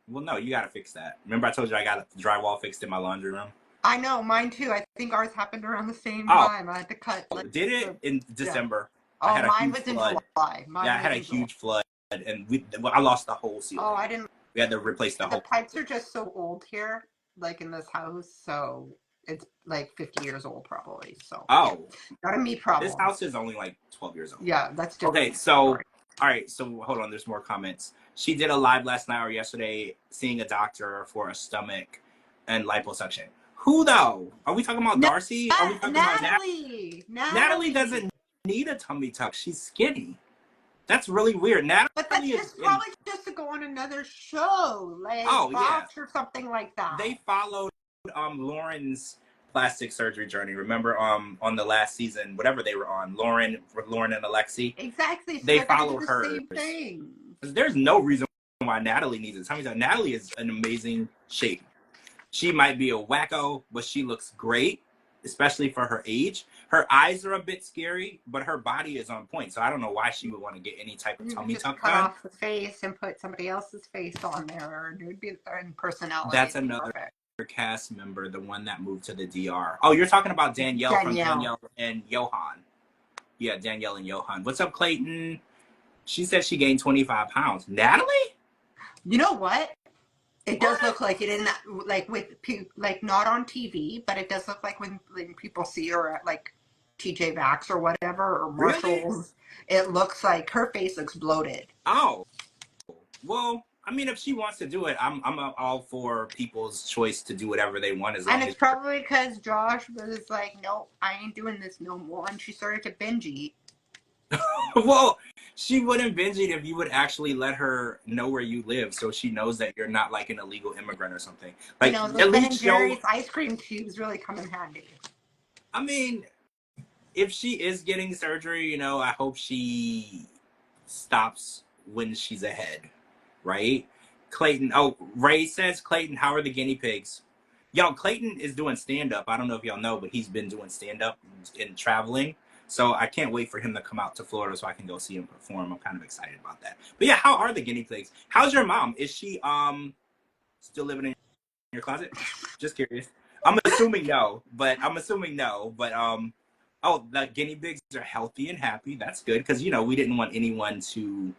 well, no, you got to fix that. Remember I told you I got the drywall fixed in my laundry room? I know, mine too. I think ours happened around the same time. I had to cut. Did it in December? Oh, mine was in July. I had a huge flood, and I lost the whole ceiling. Oh, I didn't. We had to replace the whole. The pipes are just so old here like in this house, so it's like 50 years old probably. So yeah, Oh, not a me this problem. house is only like 12 years old. Yeah, that's Okay, different. so, Sorry. all right, so hold on, there's more comments. She did a live last night or yesterday seeing a doctor for a stomach and liposuction. Who though? Are we talking about No, Darcy? Are we talking about Natalie? Natalie. Natalie Natalie. doesn't need a tummy tuck. She's skinny. That's really weird. But Natalie that's is just in. probably just to go on another show, like Oh yeah, Fox or something like that. they followed Lauren's plastic surgery journey. Remember on the last season, whatever they were on, Lauren and Alexi. Exactly. So They they're gonna do follow the hers. same thing. There's no reason why Natalie needs it. Tummy tuck. Natalie is an amazing shape. She might be a wacko, but she looks great, especially for her age. Her eyes are a bit scary, but her body is on point. So I don't know why she would want to get any type of You could tummy just tuck cut done. off the face and put somebody else's face on there, and it would be in personality. That's It'd be another perfect. cast member, the one that moved to the DR. Oh, you're talking about Danielle from Danielle and Johan. Yeah, Danielle and Johan. What's up, Clayton? She said she gained 25 pounds. Natalie? You know what? It does What? look like it in that, like with like not on TV, but it does look like when people see her at like TJ Maxx or whatever or Really? Marshalls, it looks like her face looks bloated. Oh, well, I mean, if she wants to do it, I'm all for people's choice to do whatever they want as And long it's as. probably because Josh was like, "No, I ain't doing this no more," and she started to binge eat. Well, she wouldn't binge it if you would actually let her know where you live, so she knows that you're not like an illegal immigrant or something. You Like know, those at Ben least and show. Jerry's ice cream tubes really come in handy. I mean, if she is getting surgery, I hope she stops when she's ahead, right? Clayton. Oh, Ray says, Clayton, how are the guinea pigs? Yo, Clayton is doing stand up. I don't know if y'all know, but he's been doing stand up and traveling. So I can't wait for him to come out to Florida so I can go see him perform. I'm kind of excited about that. But yeah, how are the guinea pigs? How's your mom? Is she still living in your closet? Just curious. I'm assuming no, but oh, the guinea pigs are healthy and happy. That's good because we didn't want anyone to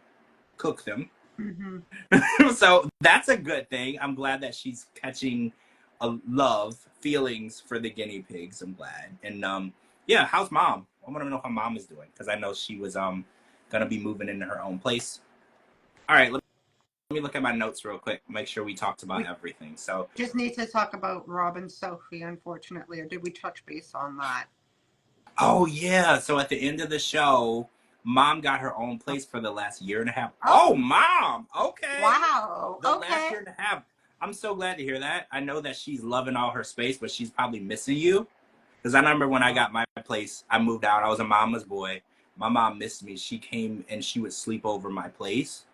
cook them. Mm-hmm. So that's a good thing. I'm glad that she's catching a feelings for the guinea pigs. I'm glad. And yeah, how's mom? I want to know how mom is doing because I know she was gonna be moving into her own place. All right, let me look at my notes real quick. Make sure we talked about everything. So Just need to talk about Rob and Sophie, unfortunately, or did we touch base on that? oh yeah, so at the end of the show, mom got her own place for the last year and a half. Oh, Oh, mom. Okay. wow. The last Okay. year and a half. I'm so glad to hear that. I know that she's loving all her space, but she's probably missing you. Because I remember when I got my place, I moved out. I was a mama's boy. My mom missed me. She came and she would sleep over my place.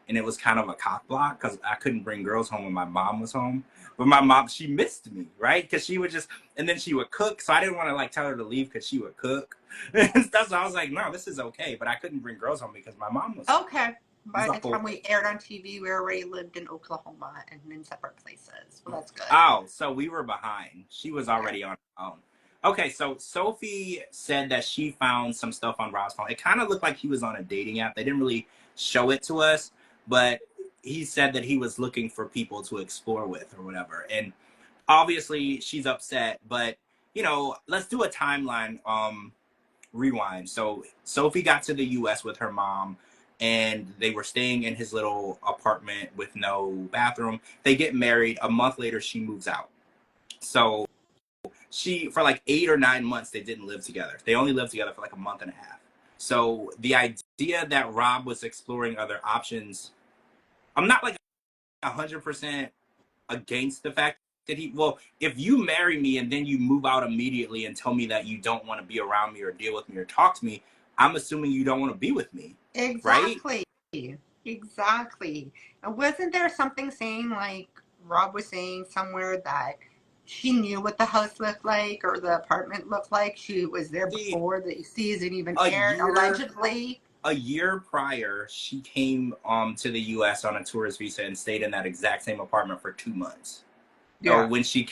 And it was kind of a cock block because I couldn't bring girls home when my mom was home. But my mom, she missed me, right? Because she would and then she would cook. So I didn't want to tell her to leave because she would cook and stuff. So I was like, no, this is okay. But I couldn't bring girls home because my mom was home. Okay. By the time we aired on TV, we already lived in Oklahoma and in separate places. Well, that's good. Oh, so we were behind. She was already on her own. Okay, so Sophie said that she found some stuff on Rob's phone. It kind of looked like he was on a dating app. They didn't really show it to us, but he said that he was looking for people to explore with or whatever. And obviously she's upset, but let's do a timeline rewind. So Sophie got to the US with her mom and they were staying in his little apartment with no bathroom. They get married. A month later she moves out. So for like 8 or 9 months they didn't live together. They only lived together for like a month and a half. So the idea that Rob was exploring other options, I'm not like 100% against the fact that if you marry me and then you move out immediately and tell me that you don't want to be around me or deal with me or talk to me, I'm assuming you don't want to be with me. Exactly. Right? Exactly. And wasn't there something saying, like Rob was saying somewhere, that she knew what the house looked like or the apartment looked like? She was there before the season even aired, allegedly. A year prior, she came to the U.S. on a tourist visa and stayed in that exact same apartment for 2 months. Yeah. So when she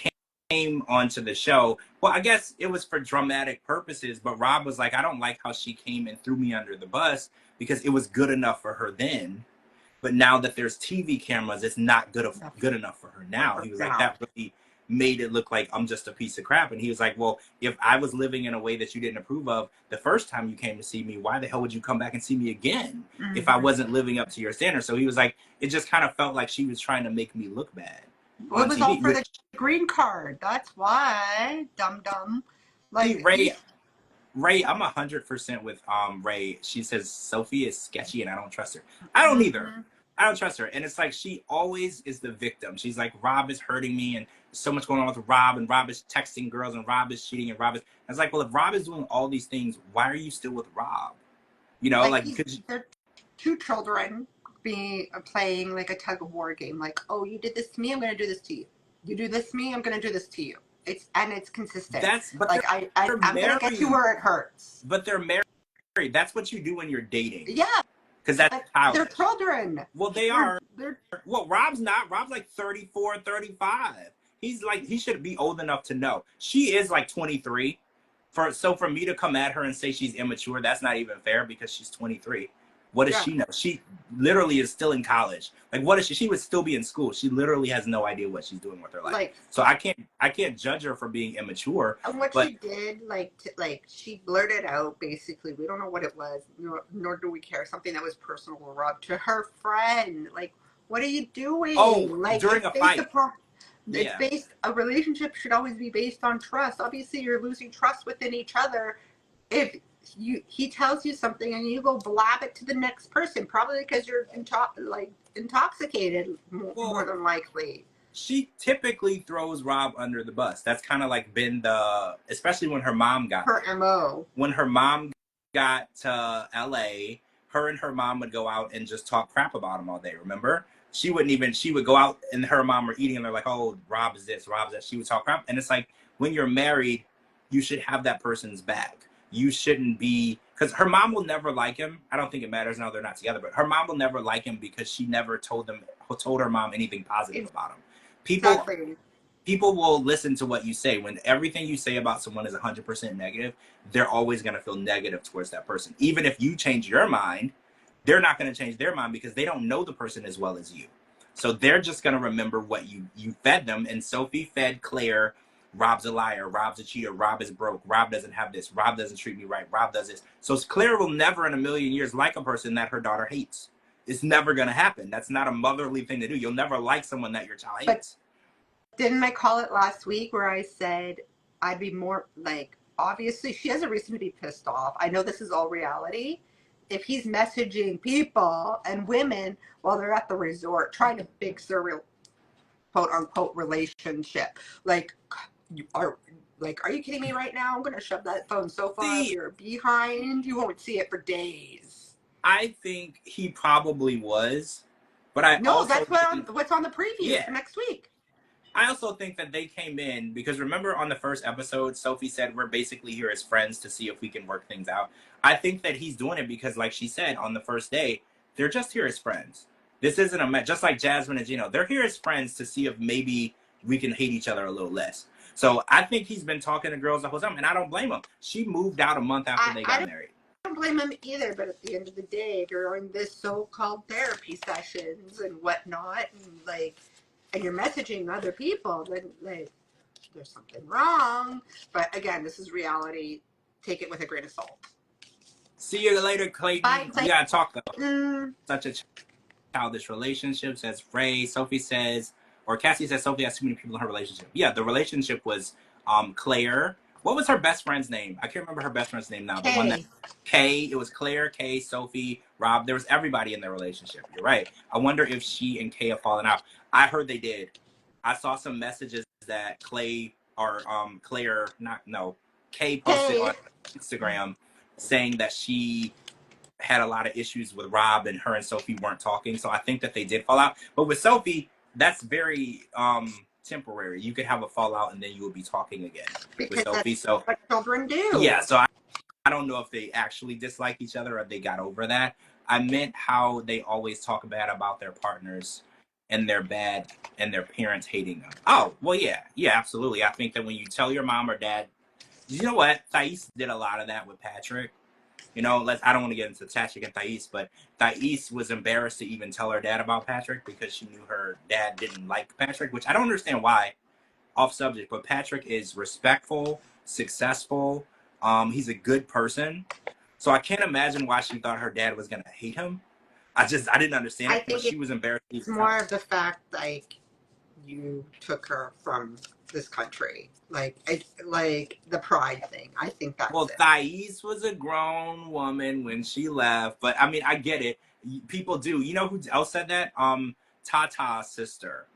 came onto the show, well, I guess it was for dramatic purposes, but Rob was like, I don't like how she came and threw me under the bus because it was good enough for her then. But now that there's TV cameras, it's not good enough for her now. He was like, that really made it look like I'm just a piece of crap. And he was like, well, if I was living in a way that you didn't approve of the first time you came to see me, why the hell would you come back and see me again if I wasn't living up to your standards? So he was like, it just kind of felt like she was trying to make me look bad Well, it on was all TV. for the green card. That's why, dum. See, Like, Ray, I'm 100% with Ray. She says Sophie is sketchy and I don't trust her. I don't either. I don't trust her. And it's like she always is the victim. She's like, Rob is hurting me and so much going on with Rob, and Rob is texting girls, and Rob is cheating, and Rob is. It's like, well, if Rob is doing all these things, why are you still with Rob? You know, like because they're two children playing like a tug of war game. Like, oh, you did this to me, I'm going to do this to you. You do this to me, I'm going to do this to you. It's consistent. but like I'm going to get you where it hurts. But they're married. That's what you do when you're dating. Yeah. Because that's how they're children. Well, they are. Well, Rob's not. Rob's like 34, 35. He's like, he should be old enough to know. She is like 23. So for me to come at her and say she's immature, that's not even fair because she's 23. What does she know? She literally is still in college. Like, what is she? She would still be in school. She literally has no idea what she's doing with her life. So I can't judge her for being immature. And what she did, she blurted out basically, we don't know what it was, nor do we care, something that was personal to Rob, to her friend. Like, what are you doing? Oh, during a fight. A relationship should always be based on trust. Obviously, you're losing trust within each other if he tells you something and you go blab it to the next person, probably because you're intoxicated more than likely. She typically throws Rob under the bus. That's kind of like been especially when her mom got her MO. When her mom got to LA, her and her mom would go out and just talk crap about him all day. Remember? She would go out and her mom were eating and they're like, oh, Rob is this, Rob is that. She would talk crap. And it's like, when you're married, you should have that person's back. You shouldn't be, because her mom will never like him. I don't think it matters now they're not together, but her mom will never like him because she never told her mom anything positive about him. People will listen to what you say. When everything you say about someone is 100% negative, they're always going to feel negative towards that person. Even if you change your mind, they're not going to change their mind because they don't know the person as well as you. So they're just going to remember what you fed them. And Sophie fed Claire, Rob's a liar, Rob's a cheater, Rob is broke, Rob doesn't have this, Rob doesn't treat me right, Rob does this. So Claire will never in a million years like a person that her daughter hates. It's never going to happen. That's not a motherly thing to do. You'll never like someone that your child hates. But didn't I call it last week where I said I'd be more like, obviously she has a reason to be pissed off. I know this is all reality. If he's messaging people and women while they're at the resort trying to fix their real quote unquote relationship, are you kidding me right now? I'm gonna shove that phone so far up your behind you won't see it for days. I think he probably was, but that's what's on the preview for next week. I also think that they came in because remember on the first episode, Sophie said we're basically here as friends to see if we can work things out. I think that he's doing it because, like she said, on the first day, they're just here as friends. This isn't a match, just like Jasmine and Gino. They're here as friends to see if maybe we can hate each other a little less. So I think he's been talking to girls the whole time, and I don't blame him. She moved out a month after they got married. I don't blame him either, but at the end of the day, if you're on this so-called therapy sessions and whatnot, and you're messaging other people, then there's something wrong. But again, this is reality. Take it with a grain of salt. See you later, Clayton. Bye, Clayton. We gotta talk though. Such a childish relationship, says Ray. Sophie says, or Cassie says Sophie has too many people in her relationship. Yeah, the relationship was Claire. What was her best friend's name? I can't remember her best friend's name now. Kay. The one that Kay. It was Claire, Kay, Sophie, Rob. There was everybody in their relationship. You're right. I wonder if she and Kay have fallen out. I heard they did. I saw some messages that Kay posted on Instagram saying that she had a lot of issues with Rob and her and Sophie weren't talking. So I think that they did fall out. But with Sophie, that's very temporary. You could have a fallout and then you will be talking again with Sophie. So what children do. Yeah, so I don't know if they actually dislike each other or they got over that. I meant how they always talk bad about their partners and their parents hating them. Oh, well, yeah, absolutely. I think that when you tell your mom or dad, you know what? Thais did a lot of that with Patrick. You know, I don't want to get into Patrick and Thais, but Thais was embarrassed to even tell her dad about Patrick because she knew her dad didn't like Patrick, which I don't understand why. off subject, but Patrick is respectful, successful. He's a good person. So I can't imagine why she thought her dad was gonna hate him. I didn't understand I it, but think she was embarrassed to it's even tell more him. of the fact like you took her from this country, like the pride thing. I think that's Well, it. Thais was a grown woman when she left, but I mean, I get it. People do. You know who else said that? Tata's sister,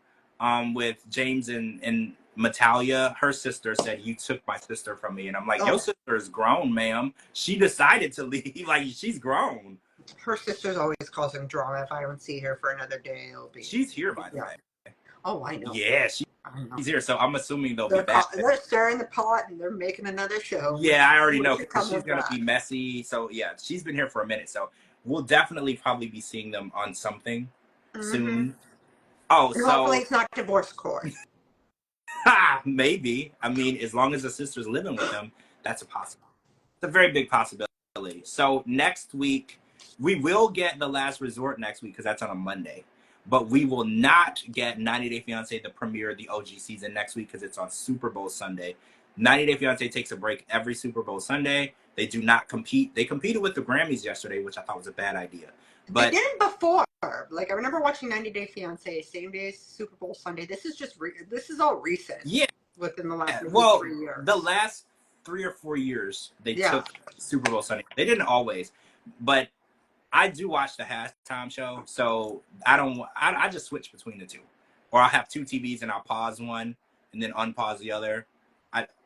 with James and Natalia. Her sister said, "You took my sister from me," and I'm like, "Your Oh, sister is grown, ma'am. She decided to leave. Like, she's grown. her sister's always causing drama. If I don't see her for another day, it'll be She's here, by the yeah. way. Oh, I know. Yeah, I know. she's here. So I'm assuming they'll be back." They're stirring the pot and they're making another show. Yeah, I already What know should because come she's of gonna be that? messy. So yeah, she's been here for a minute. So we'll definitely probably be seeing them on something Mm-hmm. soon. Oh, And hopefully so it's not divorce court. maybe. I mean, as long as the sister's living with them, that's a possibility. It's a very big possibility. So next week, we will get The Last Resort next week because that's on a Monday. But we will not get 90 Day Fiance, the premiere of the OG season next week because it's on Super Bowl Sunday. 90 Day Fiance takes a break every Super Bowl Sunday. They do not compete. They competed with the Grammys yesterday, which I thought was a bad idea. They But didn't before. Like I remember watching 90 Day Fiance, same day as Super Bowl Sunday. This is just this is all recent. yeah, Within the last maybe well, 3 years. the last 3 or 4 years, they Yeah. took Super Bowl Sunday. They didn't always, but I do watch the halftime show, so I don't. I just switch between the two, or I'll have two TVs and I'll pause one and then unpause the other.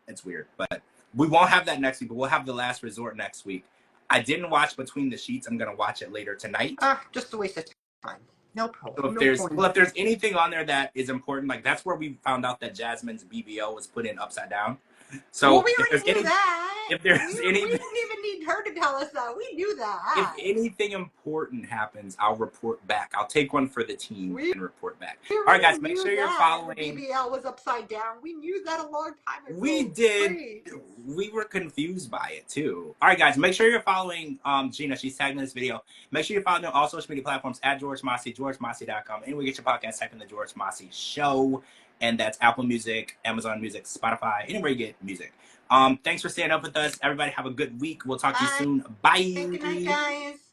It's weird, but we won't have that next week. But we'll have The Last Resort next week. I didn't watch Between the Sheets. I'm gonna watch it later tonight. Just a waste of time. No So problem. No point. if there's anything on there that is important, like that's where we found out that Jasmine's BBL was put in upside down. Well, So we if there's already knew any that. if there's We any didn't even need her to tell us that. We knew if that. anything important happens, I'll report back. I'll take one for the team We and report back. We All right, guys, make knew sure you're that the following. BBL was upside down. We knew that a long time ago. We did. Great. We were confused by it too. All right, guys, make sure you're following Gina. She's tagging this video. Make sure you're following her on all social media platforms at George Mossey, GeorgeMossey.com. Anywhere you get your podcast, type in the George Mossey Show, and that's Apple Music, Amazon Music, Spotify, anywhere you get music. Thanks for staying up with us. Everybody have a good week. We'll talk to you soon. Bye. Good night, guys.